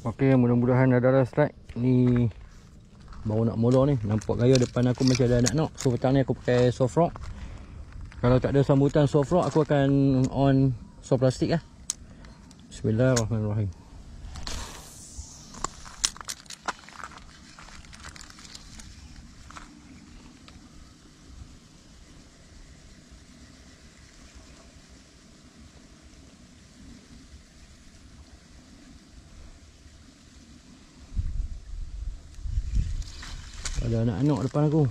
Okey, mudah-mudahan ada dah strike. Ni baru nak mula ni. Nampak gaya depan aku macam ada anak nok. So petang ni aku pakai soft rock. Kalau tak ada sambutan soft rock, aku akan on soft plastik lah. Bismillahirrahmanirrahim. Ada anak-anak depan aku.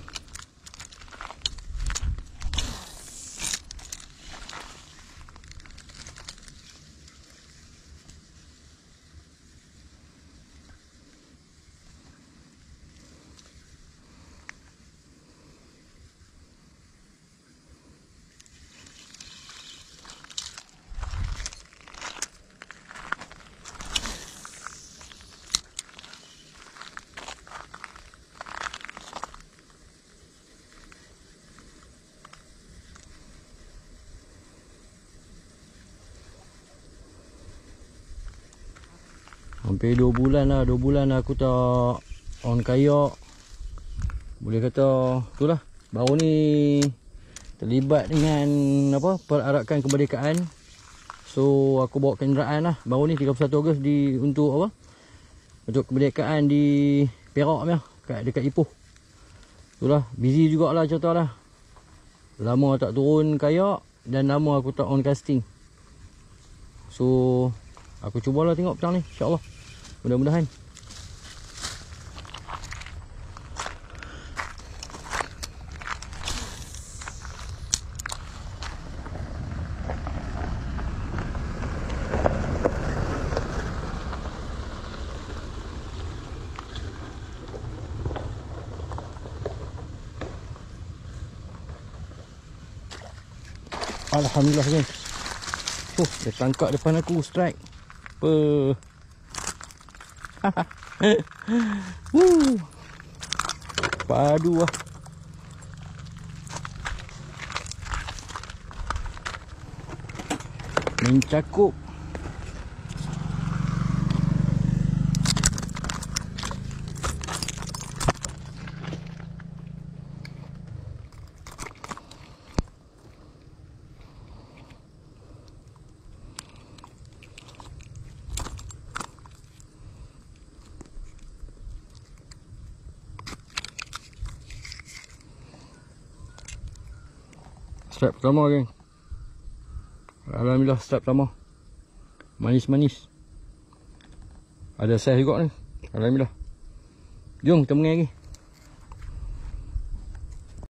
Hampir 2 bulan lah, 2 bulan lah aku tak on kayak. Boleh kata itulah, baru ni terlibat dengan apa, perarakan kemerdekaan. So aku bawa kenderaan lah, baru ni 31 Ogos di untuk apa? Untuk kemerdekaan di Perak ni, dekat Ipoh. Itulah, busy jugalah contohlah. Lama tak turun kayak dan lama aku tak on casting. So aku cubalah tengok petang ni, insya-Allah. Mudah-mudahan. Alhamdulillah guys. Dia tangkap depan aku strike. Padu lah. Mencakup. Strike pertama geng. Alhamdulillah strike pertama. Manis-manis. Ada saiz juga ni. Alhamdulillah. Jom kita mengai lagi.